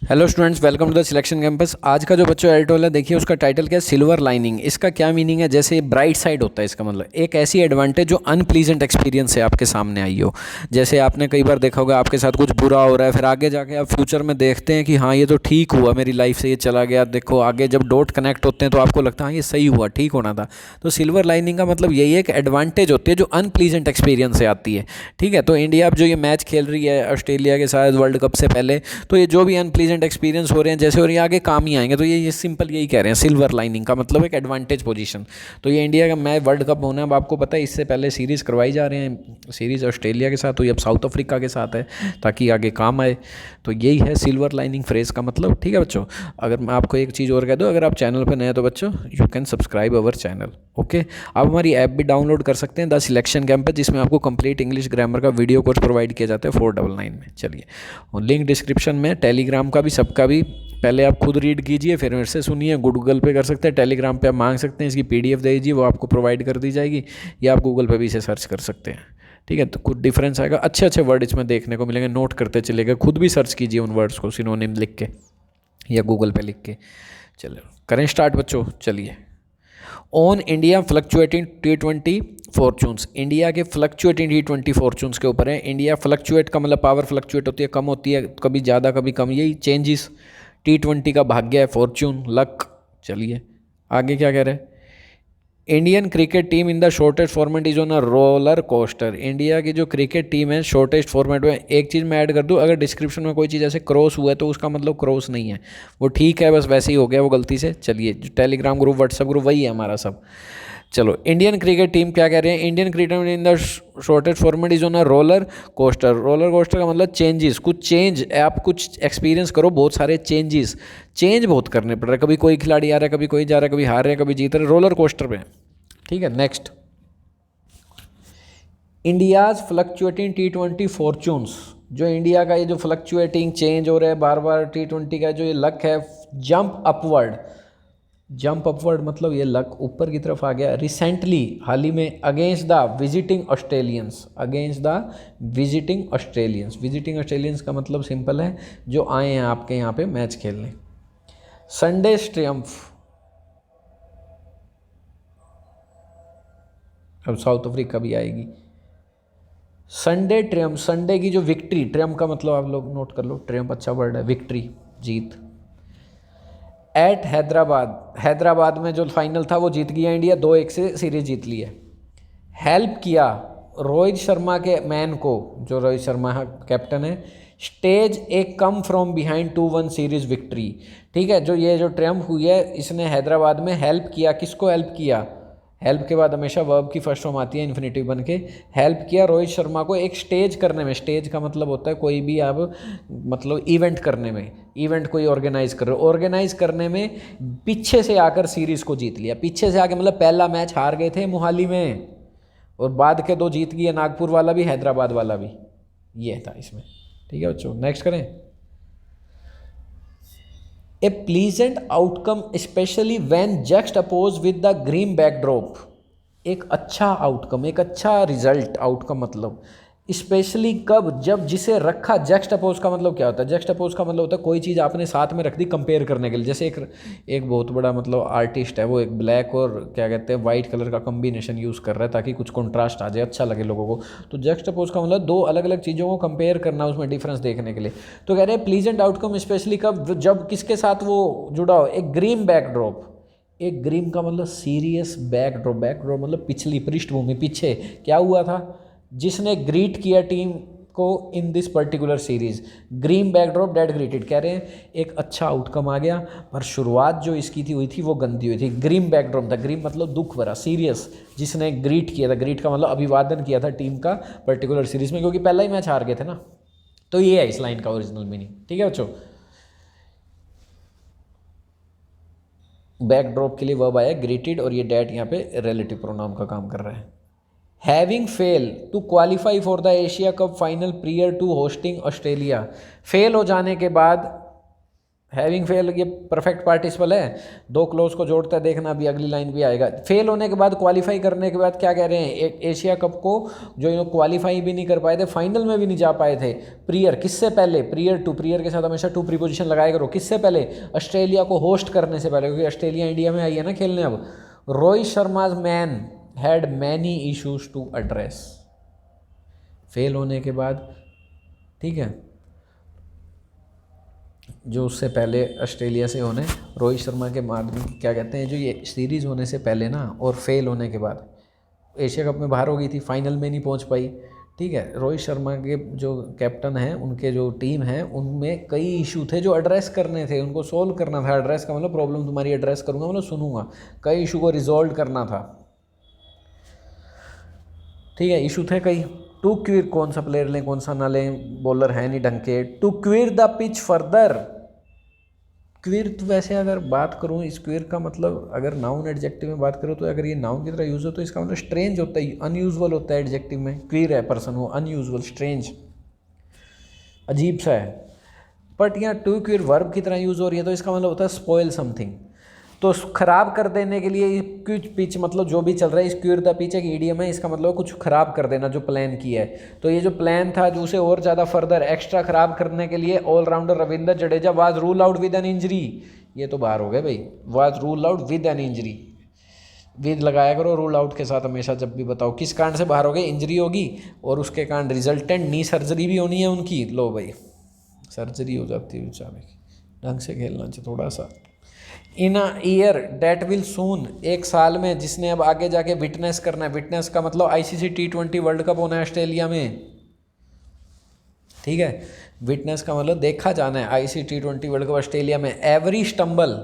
Hello students, welcome to the selection campus. आज का जो बच्चों एडिटोरियल है, देखिए उसका टाइटल क्या है, सिल्वर लाइनिंग। इसका क्या मीनिंग है? जैसे ब्राइट साइड होता है, इसका मतलब एक ऐसी एडवांटेज जो अनप्लीजेंट एक्सपीरियंस से आपके सामने आई हो। जैसे आपने कई बार देखा होगा आपके साथ कुछ बुरा हो रहा है, फिर आगे जाके आप फ्यूचर में देखते हैं कि हाँ ये तो ठीक हुआ, मेरी लाइफ से ये चला गया। देखो आगे जब डॉट कनेक्ट होते हैं तो आपको लगता है हाँ ये सही हुआ, ठीक होना था। तो सिल्वर लाइनिंग का मतलब यही एक एडवांटेज होती है जो अनप्लीजेंट एक्सपीरियंस से आती है। ठीक है, तो इंडिया अब जो ये मैच खेल रही है ऑस्ट्रेलिया के साथ वर्ल्ड कप से पहले, तो ये जो भी अनप्लीजेंट एक्सपीरियंस हो रहे हैं जैसे, और ये आगे काम ही आएंगे। तो ये सिंपल यही कह रहे हैं, सिल्वर लाइनिंग का मतलब एक एडवांटेज पोजीशन। तो ये इंडिया का मैच वर्ल्ड कप होना है, अब आपको पता है इससे पहले सीरीज़ करवाई जा रहे हैं, सीरीज़ ऑस्ट्रेलिया के साथ, तो ये अब साउथ अफ्रीका के साथ है ताकि आगे काम आए। तो यही है सिल्वर लाइनिंग फ्रेज का मतलब। ठीक है बच्चों, अगर मैं आपको एक चीज़ और कह दूँ, अगर आप चैनल पर नए हैं तो बच्चों you can subscribe our channel. Okay, आप हमारी ऐप भी डाउनलोड कर सकते हैं, द सिलेक्शन कैंपस, जिसमें आपको कंप्लीट इंग्लिश ग्रामर का वीडियो कोर्स प्रोवाइड किया जाता है 499 में। चलिए, और लिंक डिस्क्रिप्शन में, टेलीग्राम का भी, सबका भी। पहले आप खुद रीड कीजिए, फिर मेरे से सुनिए। गूगल पे कर सकते हैं, टेलीग्राम पे आप मांग सकते हैं, इसकी पीडीएफ दे दीजिए, वो आपको प्रोवाइड कर दी जाएगी, या आप गूगल पे भी इसे सर्च कर सकते हैं। ठीक है, तो कुछ डिफरेंस आएगा, अच्छे अच्छे वर्ड इसमें देखने को मिलेंगे, नोट करते चलेगा, खुद भी सर्च कीजिए उन वर्ड्स को सिनोनिम लिख के या गूगल पे लिख के। चलो करें स्टार्ट बच्चों, चलिए। On India fluctuating T20 fortunes, India के फ्लक्चुएटिंग T20 फॉर्चून्स के ऊपर है। इंडिया फ्लक्चुएट का मतलब पावर फ्लक्चुएट होती है, कम होती है, कभी ज़्यादा कभी कम, यही चेंजेस। T20 का भाग्य है, फॉर्चून, लक। चलिए आगे क्या कह रहे हैं। Indian cricket team in the shortest format is on a roller coaster. India की जो क्रिकेट टीम है शॉर्टेस्ट फॉर्मेट में, एक चीज़ मैं ऐड कर दूं, अगर डिस्क्रिप्शन में कोई चीज़ ऐसे क्रॉस हुआ है तो उसका मतलब क्रॉस नहीं है, वो ठीक है, बस वैसे ही हो गया वो गलती से। चलिए, टेलीग्राम ग्रुप, व्हाट्सएप ग्रुप वही है हमारा सब। चलो, इंडियन क्रिकेट टीम क्या कह रहे हैं, Indian cricket in the shortest format is on a roller coaster. Roller coaster का मतलब चेंजेस, कुछ चेंज, आप कुछ एक्सपीरियंस करो, बहुत सारे चेंजेस, चेंज बहुत करने पड़ रहे हैं। कभी कोई खिलाड़ी आ रहा है, कभी कोई जा रहा है, कभी हार रहे हैं, कभी जीत रहे, रोलर कोस्टर पे। ठीक है, next. India's fluctuating T20 fortunes, जो इंडिया का ये जो फ्लक्चुएटिंग चेंज हो रहा है बार बार T20 का जो ये लक है, जंप अपवर्ड। जंप अपवर्ड मतलब ये लक ऊपर की तरफ आ गया रिसेंटली, हाल ही में, against the visiting Australians, against the visiting Australians. Visiting Australians का मतलब सिंपल है, जो आए हैं आपके यहाँ पे मैच खेलने। संडे ट्रियम्फ, अब साउथ अफ्रीका भी आएगी। संडे ट्रियम्फ, संडे की जो विक्ट्री, ट्रियम्फ का मतलब आप लोग नोट कर लो, ट्रियम्फ अच्छा वर्ड है, विक्ट्री, जीत। एट हैदराबाद, हैदराबाद में जो फाइनल था वो जीत गया इंडिया, 2-1 से सीरीज जीत ली है। हेल्प किया रोहित शर्मा के मैन को, जो रोहित शर्मा कैप्टन है, stage A come from behind 2-1 series victory. ठीक है, जो ये जो ट्रियम्फ हुई है, इसने हैदराबाद में हेल्प किया, किसको हेल्प किया, हेल्प के बाद हमेशा वर्ब की फर्स्ट फॉर्म आती है इन्फिनेटिव बन के। हेल्प किया रोहित शर्मा को एक स्टेज करने में, स्टेज का मतलब होता है कोई भी आप मतलब इवेंट करने में, इवेंट कोई ऑर्गेनाइज कर रहे हो, ऑर्गेनाइज करने में पीछे से आकर सीरीज को जीत लिया। पीछे से आके मतलब पहला मैच हार गए थे मोहाली में, और बाद के 2 जीत गए, नागपुर वाला भी हैदराबाद वाला भी, ये था इसमें। ठीक है बच्चों, नेक्स्ट करें। A pleasant outcome specially when juxtapose with the green backdrop. एक अच्छा आउटकम, एक अच्छा रिजल्ट, आउटकम मतलब स्पेशली कब, जब जिसे रखा, जस्ट अपोज का मतलब क्या होता है, जस्ट अपोज का मतलब होता है कोई चीज़ आपने साथ में रख दी कंपेयर करने के लिए। जैसे एक बहुत बड़ा मतलब आर्टिस्ट है, वो एक ब्लैक और क्या कहते हैं वाइट कलर का कम्बिनेशन यूज़ कर रहा है ताकि कुछ कंट्रास्ट आ जाए, अच्छा लगे लोगों को। तो जस्ट अपोज का मतलब 2 अलग अलग चीज़ों को कंपेयर करना, उसमें डिफरेंस देखने के लिए। तो कह रहे हैं प्लीजेंट आउटकम स्पेशली कब, जब किसके साथ वो जुड़ा हो, एक ग्रीन बैकड्रॉप। एक ग्रीन का मतलब सीरियस, बैकड्रॉप, बैकड्रॉप मतलब पिछली पृष्ठभूमि, पीछे क्या हुआ था, जिसने ग्रीट किया टीम को in this particular series, green backdrop that greeted. कह रहे हैं एक अच्छा आउटकम आ गया, पर शुरुआत जो इसकी थी हुई थी वो गंदी हुई थी। ग्रीन बैकड्रॉप था, ग्रीन मतलब दुख भरा, सीरियस, जिसने ग्रीट किया था, ग्रीट का मतलब अभिवादन किया था टीम का पर्टिकुलर सीरीज में, क्योंकि पहला ही मैच हार गए थे ना। तो ये है इस लाइन का ओरिजिनल मीनिंग। ठीक है बच्चों, बैकड्रॉप के लिए वर्ब आया ग्रीटेड, और ये डेट यहाँ पे रिलेटिव प्रोनाउन का काम कर रहा है। Having fail to qualify for the Asia cup final prior to hosting Australia. Fail हो जाने के बाद, हैविंग फेल ये परफेक्ट पार्टिसिपल है, दो क्लोज को जोड़ता है, देखना अभी अगली लाइन भी आएगा। फेल होने के बाद क्वालिफाई करने के बाद क्या कह रहे हैं, एक एशिया कप को जो ये क्वालिफाई भी नहीं कर पाए थे, फाइनल में भी नहीं जा पाए थे। प्रियर किससे पहले, प्रियर टू, प्रियर के साथ हमेशा टू प्रीपोजिशन लगाया करो। किससे पहले, ऑस्ट्रेलिया को होस्ट करने से पहले, क्योंकि ऑस्ट्रेलिया इंडिया में आई है ना खेलने अब। Rohit Sharma's man had many issues to address, fail होने के बाद, ठीक है, जो उससे पहले ऑस्ट्रेलिया से होने, रोहित शर्मा के माध्यम क्या कहते हैं, जो ये सीरीज़ होने से पहले ना और फेल होने के बाद, एशिया कप में बाहर हो गई थी, फाइनल में नहीं पहुंच पाई, ठीक है। रोहित शर्मा के जो कैप्टन हैं, उनके जो टीम है, उनमें कई इशू थे जो एड्रेस करने थे, उनको सोल्व करना था। एड्रेस का मतलब प्रॉब्लम तुम्हारी एड्रेस करूँगा, मतलब सुनूंगा, कई इशू को रिजॉल्व करना था, ठीक है। इशू थे कई। टू क्विर, कौन सा प्लेयर लें कौन सा ना लें, बॉलर है नहीं ढंग के। टू क्विर द पिच फर्दर, क्विर तो वैसे अगर बात करूँ, इस क्विर का मतलब अगर नाउन एडजेक्टिव में बात करूँ तो अगर ये नाउन की तरह यूज़ हो तो इसका मतलब स्ट्रेंज होता है, अनयूजुअल होता है एडजेक्टिव में। क्विर है पर्सन, वो अनयूजुअल, स्ट्रेंज, अजीब सा है। बट यहाँ टू क्विर वर्ब की तरह यूज़ हो रही है तो इसका मतलब होता है स्पॉइल समथिंग, तो ख़राब कर देने के लिए। कुछ पिच मतलब जो भी चल रहा है, इस क्यूर द पिच एक ईडियम है, इसका मतलब कुछ ख़राब कर देना जो प्लान किया है। तो ये जो प्लान था जो उसे और ज़्यादा फर्दर एक्स्ट्रा ख़राब करने के लिए allrounder Ravindra Jadeja was rule out with an injury, ये तो बाहर हो गए भाई, was rule out with an injury, with लगाया करो रूल आउट के साथ हमेशा जब भी बताओ किस कारण से बाहर हो गए, इंजरी होगी और उसके कारण रिजल्टेंट नी सर्जरी भी होनी है उनकी। लो भाई सर्जरी हो जाती है बेचारे की, ढंग से खेलना चाहिए थोड़ा सा। In a year that will soon, एक साल में, जिसने अब आगे जाके विटनेस करना है। विटनेस का मतलब आईसीसी T20 वर्ल्ड कप होना है ऑस्ट्रेलिया में, ठीक है। विटनेस का मतलब देखा जाना है, ICC T20 world cup Australia में। एवरी स्टम्बल,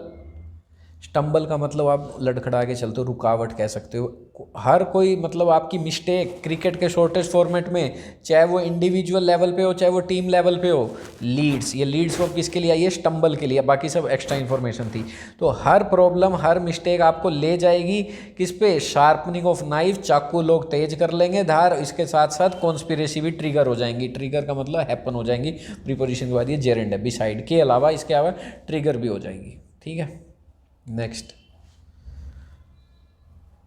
स्टम्बल का मतलब आप लड़खड़ा के चलते हो, रुकावट कह सकते हो। हर कोई मतलब आपकी मिस्टेक क्रिकेट के शॉर्टेस्ट फॉर्मेट में, चाहे वो इंडिविजुअल लेवल पे हो चाहे वो टीम लेवल पे हो, लीड्स, ये लीड्स वो किसके लिए आई है, स्टम्बल के लिए, बाकी सब एक्स्ट्रा इन्फॉर्मेशन थी। तो हर प्रॉब्लम हर मिस्टेक आपको ले जाएगी किस पे, शार्पनिंग ऑफ नाइफ, चाकू लोग तेज कर लेंगे धार, इसके साथ साथ कॉन्स्पिरेसी भी ट्रिगर हो जाएंगी। ट्रिगर का मतलब हैपन हो जाएंगी, प्रीपोजिशन के बाद ये जेरेंड है, बिसाइड के अलावा इसके अलावा ट्रिगर भी हो जाएगी, ठीक है। Next,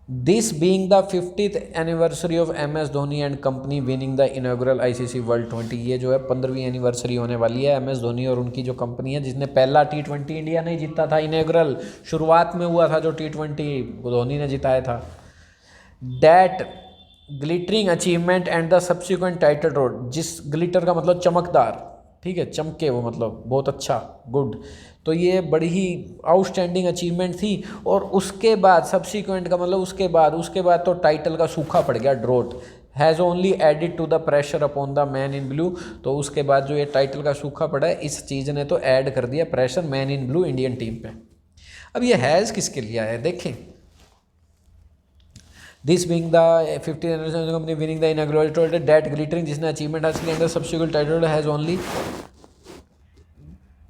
this being the 50th anniversary of MS Dhoni and company winning the inaugural ICC world 20, ये जो है 15वीं एनिवर्सरी होने वाली है MS धोनी और उनकी जो कंपनी है, जिसने पहला T20 इंडिया नहीं जीता था, इनॉग्रल शुरुआत में हुआ था जो T20 धोनी ने जिताया था। That glittering achievement and the subsequent title road, जिस ग्लिटर का मतलब चमकदार, ठीक है, चमके वो मतलब बहुत अच्छा, गुड, तो ये बड़ी ही आउटस्टैंडिंग अचीवमेंट थी। और उसके बाद सब्सिक्वेंट का मतलब उसके बाद तो टाइटल का सूखा पड़ गया, drought, has only added to the pressure upon the man in blue, तो उसके बाद जो ये टाइटल का सूखा पड़ा है, इस चीज़ ने तो ऐड कर दिया pressure man in blue Indian team पे। अब ये हैज़ किसके लिए आया है देखें, this being the 50th anniversary company winning the inaugural title, that glittering, जिसने अचीवमेंट हासिल किया, subsequent title has only,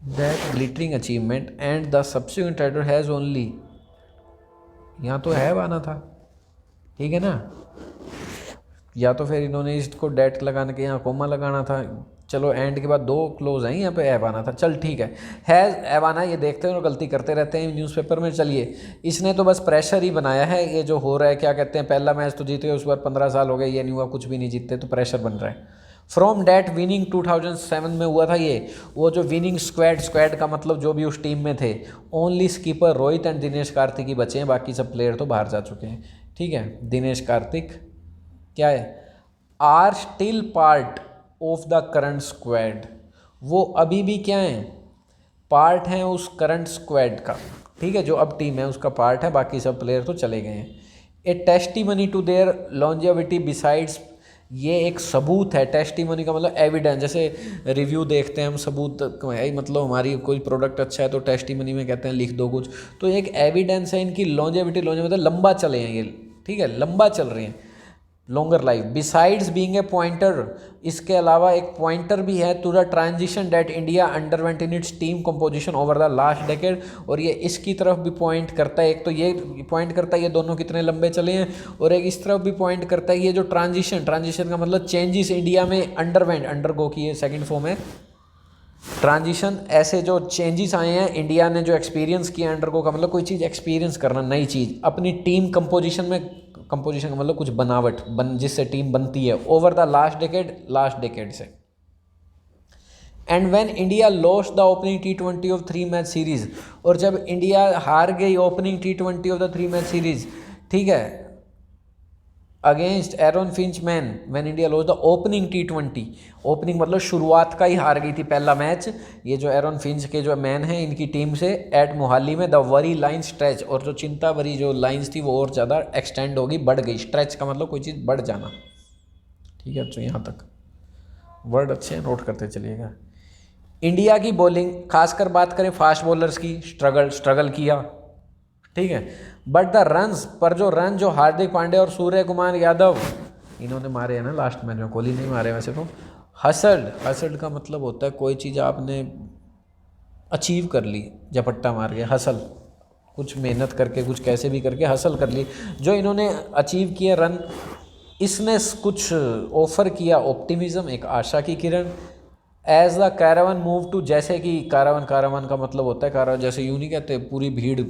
that glittering achievement and the subsequent title has only, यहाँ तो है आना था, ठीक है ना, या तो फिर इन्होंने इसको डेट लगाने के यहाँ कोमा लगाना था। चलो एंड के बाद दो क्लोज हैं, यहाँ पे ऐब आना था, चल ठीक है ऐब आना, ये देखते हैं और गलती करते रहते हैं न्यूज़पेपर में। चलिए, इसने तो बस प्रेशर ही बनाया है, ये जो हो रहा है क्या कहते हैं, पहला मैच तो जीते उस बार 15 साल हो गए, ये नहीं हुआ, कुछ भी नहीं जीतते, तो प्रेशर बन रहा है। फ्रॉम डैट विनिंग 2007 में हुआ था ये, वो जो विनिंग स्क्वाड का मतलब जो भी उस टीम में थे, only skipper Rohit and Dinesh Karthik ही बचे हैं, बाकी सब प्लेयर तो बाहर जा चुके हैं, ठीक है। दिनेश कार्तिक क्या है, are still part of the current squad, वो अभी भी क्या है, पार्ट हैं उस करंट स्क्वाड का, ठीक है, जो अब टीम है उसका पार्ट है, बाकी सब प्लेयर तो चले गए हैं। A testimony to their longevity besides, ये एक सबूत है, टेस्टिमनी का मतलब एविडेंस, जैसे रिव्यू देखते हैं हम, सबूत मतलब हमारी कोई प्रोडक्ट अच्छा है तो टेस्टिमनी में कहते हैं लिख दो कुछ, तो एक एविडेंस है इनकी लॉन्जेविटी मतलब लंबा चले हैं ये, ठीक है, लंबा चल रहे हैं, longer life. Besides being a pointer, इसके अलावा एक पॉइंटर भी है to the transition that India underwent in its team composition over the last decade, और ये इसकी तरफ भी पॉइंट करता है, एक तो ये पॉइंट करता है ये दोनों कितने लंबे चले हैं, और एक इस तरफ भी पॉइंट करता है ये जो ट्रांजिशन का मतलब चेंजेस इंडिया में अंडरवेंट, अंडरगो की ये सेकंड फॉर्म है, ट्रांजिशन ऐसे जो चेंजेस आए हैं इंडिया ने जो एक्सपीरियंस किया अंडर को, का मतलब कोई चीज़ एक्सपीरियंस करना, नई चीज़ अपनी टीम कंपोजिशन में, कंपोजिशन का मतलब कुछ बनावट जिससे टीम बनती है ओवर द लास्ट डेकेड से। And when India lost the opening T20 of 3 match series, और जब इंडिया हार गई opening T20 of the 3 match series, ठीक है, against Aaron Finch man, when India lost the opening T20, opening मतलब शुरुआत का ही हार गई थी पहला मैच, ये जो एरन फिंच के जो मैन हैं इनकी टीम से, एट मोहाली में, द वरी लाइन स्ट्रेच, और जो चिंता भरी जो लाइंस थी वो और ज़्यादा एक्सटेंड होगी, बढ़ गई। स्ट्रेच का मतलब कोई चीज़ बढ़ जाना, ठीक है। तो यहाँ तक वर्ड अच्छे हैं, नोट करते चलिएगा। इंडिया की बॉलिंग, खासकर बात करें फास्ट बॉलर्स की, स्ट्रगल किया, ठीक है, बट द रन्स पर, जो हार्दिक पांड्या और सूर्य कुमार यादव इन्होंने मारे हैं ना लास्ट मैच में, कोहली नहीं मारे वैसे तो, हसल्ड का मतलब होता है कोई चीज़ आपने अचीव कर ली, झपट्टा मार के, हसल, कुछ मेहनत करके, कुछ कैसे भी करके हसल कर ली, जो इन्होंने अचीव किए रन, इसने कुछ ऑफर किया ऑप्टिमिज्म, एक आशा की किरण। As the caravan move to, जैसे कि कारावन का मतलब होता है, कारावन जैसे यूँ नहीं कहते पूरी भीड़,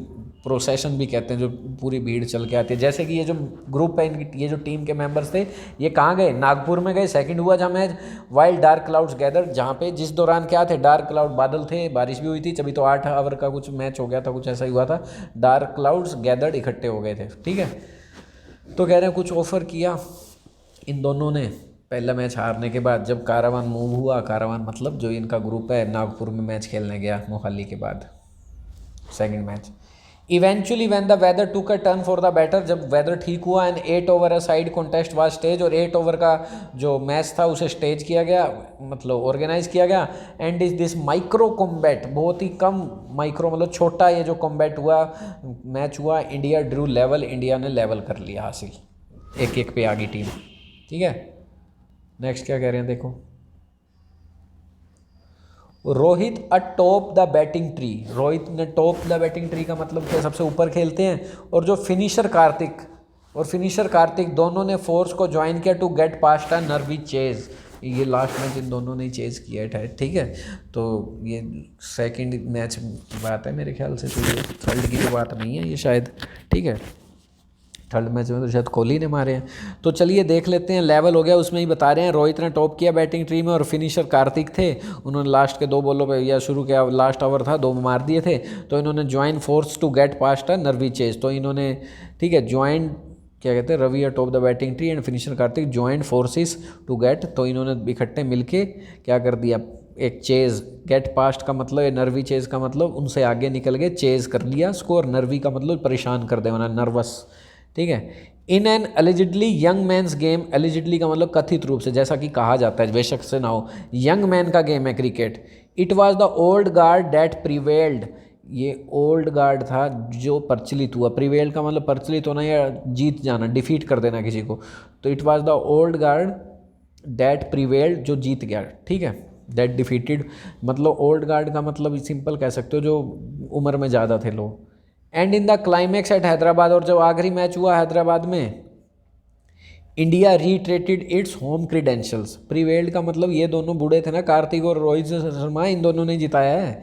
प्रोसेशन भी कहते हैं जो पूरी भीड़ चल के आती है, जैसे कि ये जो ग्रुप है इनकी, ये जो टीम के मेंबर्स थे ये कहाँ गए, नागपुर में गए, सेकंड हुआ जहाँ match, wild dark clouds gather, जहाँ पे जिस दौरान क्या थे, डार्क क्लाउड, बादल थे, बारिश भी हुई थी, तभी तो 8 ओवर का कुछ मैच हो गया था, कुछ ऐसा ही हुआ था, डार्क क्लाउड्स गैदर्ड, इकट्ठे हो गए थे, ठीक है। तो कह रहे हैं कुछ ऑफर किया इन दोनों ने पहला मैच हारने के बाद, जब कारावान मूव हुआ, कारावान मतलब जो इनका ग्रुप है नागपुर में मैच खेलने गया मोहाली के बाद second match. Eventually when the weather took a turn for the better, जब वेदर ठीक हुआ, and 8 over a side contest was stage, और 8 ओवर का जो मैच था उसे स्टेज किया गया, मतलब ऑर्गेनाइज किया गया। And is this micro combat, बहुत ही कम, माइक्रो मतलब छोटा, ये जो कॉम्बैट हुआ, मैच हुआ, इंडिया ड्रू लेवल, इंडिया ने लेवल कर लिया हासिल, 1-1 पे आ गई टीम, ठीक है। नेक्स्ट क्या कह रहे हैं देखो, Rohit atop the batting tree, Rohit ने टॉप द बैटिंग ट्री का मतलब क्या, सबसे ऊपर खेलते हैं, और जो फिनिशर कार्तिक दोनों ने फोर्स को ज्वाइन किया to get past a nervy chase, ये लास्ट मैच इन दोनों ने चेज किया है, ठीक है। तो ये सेकंड मैच की बात है मेरे ख्याल से, तो ये थर्ड की तो बात नहीं है ये शायद, ठीक है। थर्ड मैच में तो शायद कोहली ने मारे हैं। तो चलिए देख लेते हैं, लेवल हो गया, उसमें ही बता रहे हैं, रोहित ने टॉप किया बैटिंग ट्री में, और फिनिशर कार्तिक थे, उन्होंने लास्ट के 2 बॉलों पे, या शुरू किया, लास्ट ओवर था 2 मार दिए थे, तो इन्होंने join force to get past a nervy chase, तो इन्होंने, ठीक है, ज्वाइन, क्या कहते हैं, Ravi top the batting tree and finisher Karthik joint forces to get, तो इन्होंने इकट्ठे मिलके क्या कर दिया, एक चेज, गेट पास्ट का मतलब, नर्वी चेज का मतलब उनसे आगे निकल गए, चेज कर लिया स्कोर, नर्वी का मतलब परेशान कर देना, नर्वस, ठीक है। In an allegedly young man's game, allegedly का मतलब कथित रूप से, जैसा कि कहा जाता है, बेशक से ना हो, यंग मैन का गेम है cricket, it was the old guard that prevailed, ये ओल्ड गार्ड था जो प्रचलित हुआ, प्रिवेल्ड का मतलब प्रचलित होना या जीत जाना, डिफीट कर देना किसी को, तो it was the old guard that prevailed, जो जीत गया, ठीक है, दैट डिफीटेड, मतलब ओल्ड गार्ड का मतलब सिंपल कह सकते हो जो उम्र में ज़्यादा थे लोग। And in the climax at Hyderabad, और जब आखिरी मैच हुआ हैदराबाद में, India reiterated its home credentials, prevailed का मतलब ये दोनों बूढ़े थे ना, कार्तिक और रोहित शर्मा, इन दोनों ने जिताया है,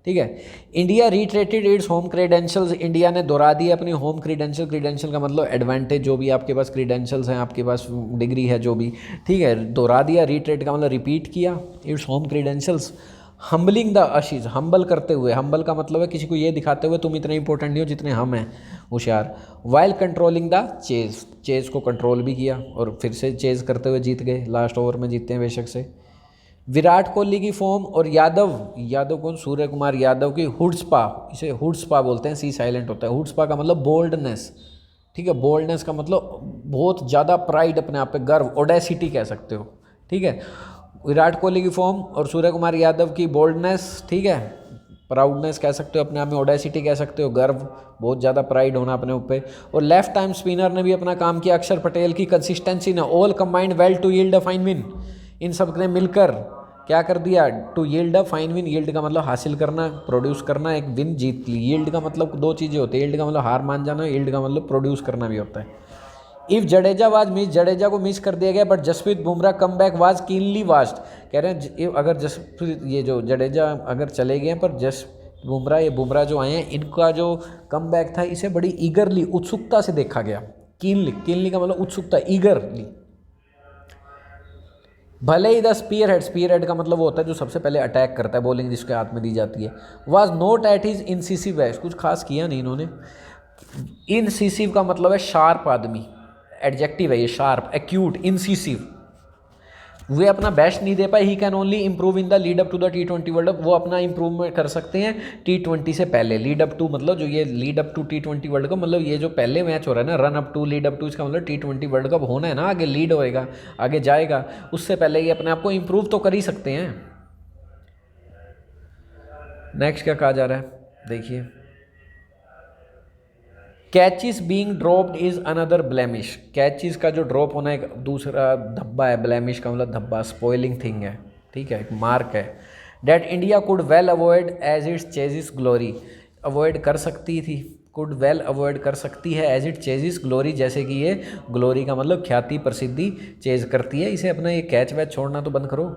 ठीक है। India reiterated its home credentials, India ने दोहरा दी अपनी होम क्रीडेंशियल, क्रीडेंशियल का मतलब एडवांटेज, जो भी आपके पास क्रीडेंशियल्स हैं, आपके पास डिग्री है जो भी, ठीक है, दोहरा दिया, रीट्रेट का मतलब रिपीट किया, its home credentials. Humbling the Aussies, humble करते हुए, हम्बल का मतलब है किसी को ये दिखाते हुए तुम इतने इंपॉर्टेंट नहीं हो जितने हम हैं, होशियार। वाइल कंट्रोलिंग द चेज को कंट्रोल भी किया, और फिर से चेज करते हुए जीत गए, लास्ट ओवर में जीतते हैं बेशक से। विराट कोहली की फॉर्म, और यादव कौन, सूर्य कुमार यादव की हुड्सपा, इसे हुड्सपा बोलते हैं, सी साइलेंट होता है, हुड्सपा का मतलब बोल्डनेस, ठीक है, बोल्डनेस का मतलब बहुत ज़्यादा प्राइड, अपने आप पे गर्व, ओडेसिटी कह सकते हो, ठीक है। विराट कोहली की फॉर्म और सूर्य कुमार यादव की बोल्डनेस, ठीक है, प्राउडनेस कह सकते हो अपने आप में, ओडेसिटी कह सकते हो, गर्व, बहुत ज़्यादा प्राइड होना अपने ऊपर। और लेफ्ट टाइम स्पिनर ने भी अपना काम किया, अक्षर पटेल की कंसिस्टेंसी ने, all combined well to yield a fine win, इन सब ने मिलकर क्या कर दिया, to yield a fine win, yield का मतलब हासिल करना, प्रोड्यूस करना, एक विन जीत ली। यील्ड का मतलब 2 चीज़ें होती है, यील्ड का मतलब हार मान जाना, यील्ड का मतलब प्रोड्यूस करना भी होता है। If Jadeja was miss, Jadeja को मिस कर दिया गया, but Jasprit Bumrah come back was keenly watched, कह रहे हैं अगर जसप्रीत ये जो जडेजा अगर चले गए हैं, पर ये बुमराह जो आए हैं, इनका जो कमबैक था इसे बड़ी ईगरली, उत्सुकता से देखा गया। कीनली का मतलब उत्सुकता, ईगरली। भले ही द स्पीयर हेड का मतलब वो होता है जो सबसे पहले अटैक करता है, बॉलिंग जिसके हाथ में दी जाती है। Was not at his incisive best, कुछ खास किया नहीं इन्होंने। इनसिसिव का मतलब है शार्प आदमी, एडजेक्टिव है ये, शार्प, एक्यूट, इनसिसिव। वे अपना बेस्ट नहीं दे पाए। He can only improve in the lead up to the T20 world cup, वो अपना इंप्रूवमेंट कर सकते हैं T20 से पहले। लीड अप टू मतलब जो ये lead up to T20 world cup, मतलब ये जो पहले मैच हो रहा है ना, run up to, lead up to, इसका मतलब T20 वर्ल्ड कप होना है ना, आगे लीड होएगा, आगे जाएगा, उससे पहले ये अपने आप को इंप्रूव तो कर ही सकते हैं। नेक्स्ट क्या कहा जा रहा है देखिए, catches being dropped is another blemish. Catches का जो ड्रॉप होना एक दूसरा धब्बा है, ब्लेमिश का मतलब धब्बा, स्पॉइलिंग थिंग है, ठीक है, एक मार्क है। That India could well avoid as its chases glory, avoid कर सकती थी, कुड वेल अवॉइड कर सकती है एज इट चेजिस ग्लोरी, जैसे कि ये ग्लोरी का मतलब ख्याति, प्रसिद्धि चेज करती है, इसे अपना ये कैच वैच छोड़ना तो बंद करो।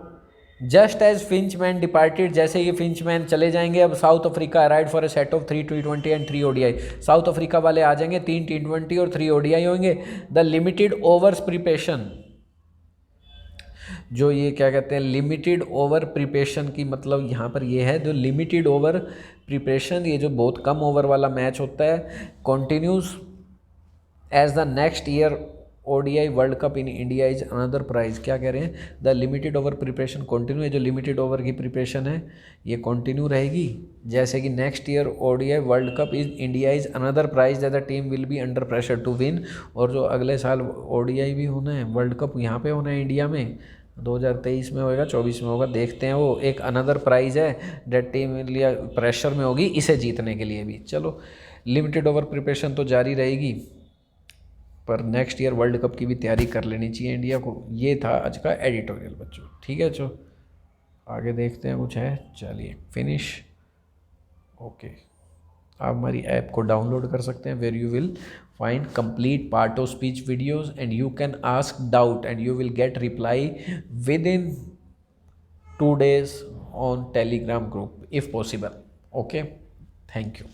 जस्ट एज फिंचमैन डिपार्टेड, जैसे ये फिंचमैन चले जाएंगे, अब south Africa aired for a set of 3 T20 and 3 ODI। South Africa वाले आ जाएंगे, 3 T20 और 3 ODI होंगे। द लिमिटेड ओवर्स प्रिपरेशन, जो ये क्या कहते हैं लिमिटेड ओवर प्रिपरेशन की मतलब यहाँ पर ये है, जो लिमिटेड ओवर प्रिपरेशन, ये जो बहुत कम ओवर वाला मैच होता है, continues as the next year ODI world cup in India is another prize. क्या कह रहे हैं, the limited over preparation continue, ये जो लिमिटेड ओवर की प्रिपरेशन है ये कंटिन्यू रहेगी, जैसे कि next year ODI world cup is India is another prize that the team will be under pressure to win. और जो अगले साल ODI भी होना है, वर्ल्ड कप यहाँ पे होना है इंडिया में, 2023 में होएगा, 24 में होगा, देखते हैं, वो एक अनदर प्राइज़ है डेट टीम इंडिया प्रेशर में होगी इसे जीतने के लिए भी। चलो, लिमिटेड ओवर प्रिपरेशन तो जारी रहेगी, पर नेक्स्ट ईयर वर्ल्ड कप की भी तैयारी कर लेनी चाहिए इंडिया को। ये था आज का एडिटोरियल बच्चों, ठीक है। जो आगे देखते हैं कुछ है, चलिए फिनिश। ओके, आप हमारी ऐप को डाउनलोड कर सकते हैं, where you will find complete part of speech videos and you can ask doubt and you will get reply within 2 days on Telegram group if possible. Okay, thank you.